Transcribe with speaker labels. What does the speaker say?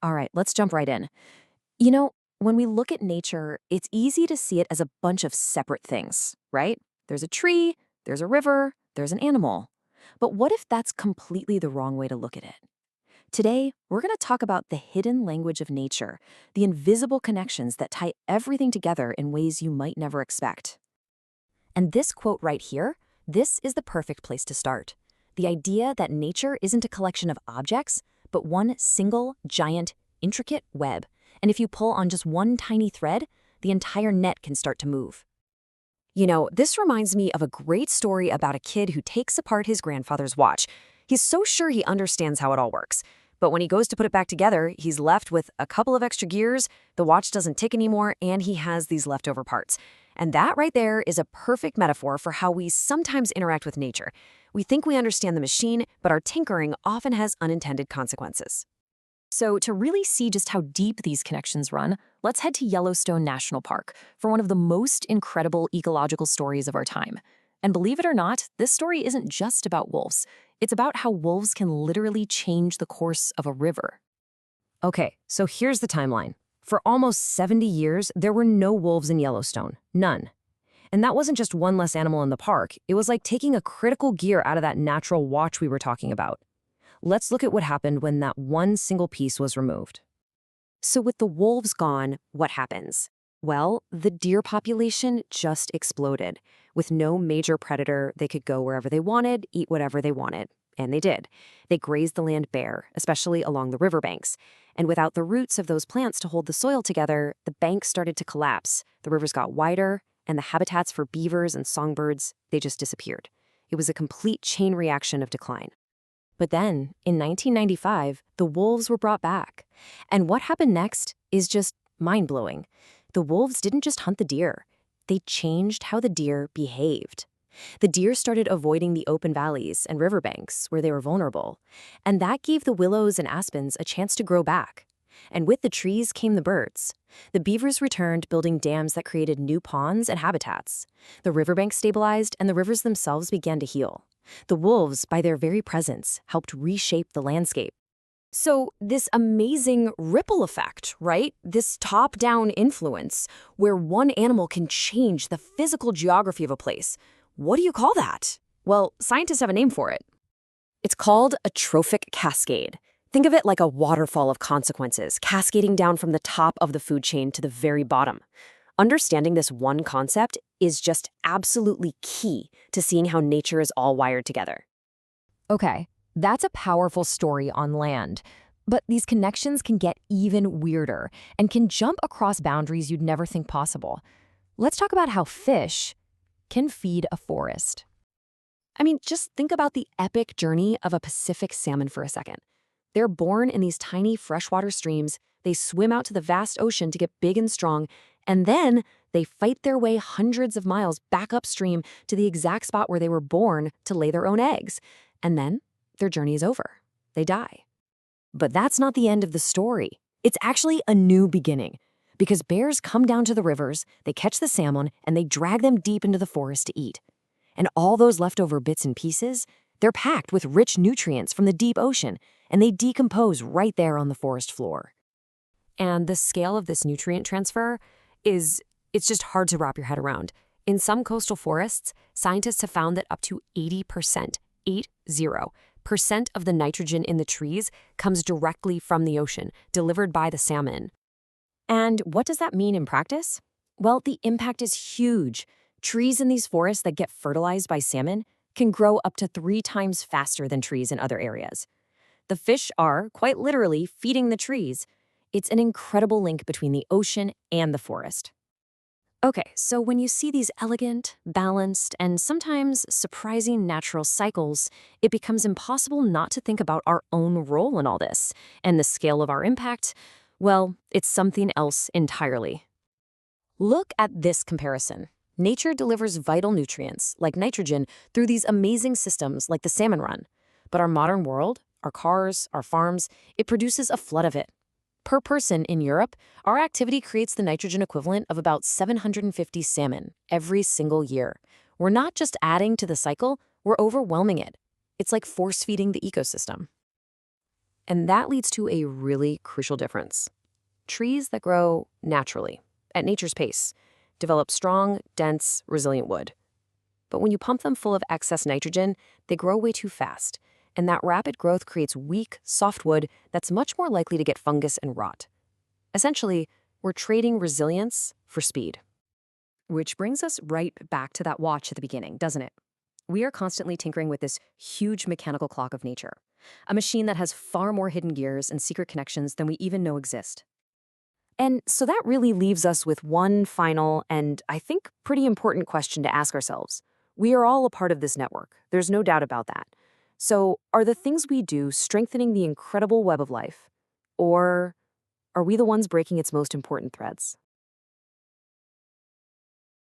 Speaker 1: All right, let's jump right in. You know, when we look at nature, it's easy to see it as a bunch of separate things, right? There's a tree, there's a river, there's an animal. But what if that's completely the wrong way to look at it? Today, we're going to talk about the hidden language of nature, the invisible connections that tie everything together in ways you might never expect. And this quote right here, this is the perfect place to start. The idea that nature isn't a collection of objects, but one single, giant, intricate web. And if you pull on just one tiny thread, the entire net can start to move. You know, this reminds me of a great story about a kid who takes apart his grandfather's watch. He's so sure he understands how it all works. But when he goes to put it back together, he's left with a couple of extra gears, the watch doesn't tick anymore, and he has these leftover parts. And that right there is a perfect metaphor for how we sometimes interact with nature. We think we understand the machine, but our tinkering often has unintended consequences. So to really see just how deep these connections run, let's head to Yellowstone National Park for one of the most incredible ecological stories of our time. And believe it or not, this story isn't just about wolves. It's about how wolves can literally change the course of a river. Okay, so here's the timeline. For almost 70 years, there were no wolves in Yellowstone. None. And that wasn't just one less animal in the park. It was like taking a critical gear out of that natural watch we were talking about. Let's look at what happened when that one single piece was removed. So with the wolves gone, what happens? Well, the deer population just exploded. With no major predator, they could go wherever they wanted, eat whatever they wanted. And they did. They grazed the land bare, especially along the riverbanks. And without the roots of those plants to hold the soil together, the banks started to collapse. The rivers got wider, and the habitats for beavers and songbirds, they just disappeared. It was a complete chain reaction of decline. But then, in 1995, the wolves were brought back. And what happened next is just mind-blowing. The wolves didn't just hunt the deer. They changed how the deer behaved. The deer started avoiding the open valleys and riverbanks where they were vulnerable. And that gave the willows and aspens a chance to grow back. And with the trees came the birds. The beavers returned, building dams that created new ponds and habitats. The riverbanks stabilized, and the rivers themselves began to heal. The wolves, by their very presence, helped reshape the landscape. So this amazing ripple effect, right? This top-down influence, where one animal can change the physical geography of a place. What do you call that? Well, scientists have a name for it. It's called a trophic cascade. Think of it like a waterfall of consequences, cascading down from the top of the food chain to the very bottom. Understanding this one concept is just absolutely key to seeing how nature is all wired together. Okay, that's a powerful story on land. But these connections can get even weirder and can jump across boundaries you'd never think possible. Let's talk about how fish can feed a forest. I mean, just think about the epic journey of a Pacific salmon for a second. They're born in these tiny freshwater streams, they swim out to the vast ocean to get big and strong, and then they fight their way hundreds of miles back upstream to the exact spot where they were born to lay their own eggs. And then their journey is over. They die. But that's not the end of the story. It's actually a new beginning. Because bears come down to the rivers, they catch the salmon, and they drag them deep into the forest to eat. And all those leftover bits and pieces, they're packed with rich nutrients from the deep ocean, and they decompose right there on the forest floor. And the scale of this nutrient transfer it's just hard to wrap your head around. In some coastal forests, scientists have found that up to 80%, 80% of the nitrogen in the trees comes directly from the ocean, delivered by the salmon. And what does that mean in practice? Well, the impact is huge. Trees in these forests that get fertilized by salmon can grow up to 3 times faster than trees in other areas. The fish are, quite literally, feeding the trees. It's an incredible link between the ocean and the forest. Okay, so when you see these elegant, balanced, and sometimes surprising natural cycles, it becomes impossible not to think about our own role in all this. And the scale of our impact, well, it's something else entirely. Look at this comparison. Nature delivers vital nutrients, like nitrogen, through these amazing systems like the salmon run. But our modern world, our cars, our farms, it produces a flood of it. Per person in Europe, our activity creates the nitrogen equivalent of about 750 salmon every single year. We're not just adding to the cycle, we're overwhelming it. It's like force-feeding the ecosystem. And that leads to a really crucial difference. Trees that grow naturally, at nature's pace, develop strong, dense, resilient wood. But when you pump them full of excess nitrogen, they grow way too fast, and that rapid growth creates weak, soft wood that's much more likely to get fungus and rot. Essentially, we're trading resilience for speed. Which brings us right back to that watch at the beginning, doesn't it? We are constantly tinkering with this huge mechanical clock of nature, a machine that has far more hidden gears and secret connections than we even know exist. And so that really leaves us with one final and, I think, pretty important question to ask ourselves. We are all a part of this network. There's no doubt about that. So, are the things we do strengthening the incredible web of life? Or are we the ones breaking its most important threads?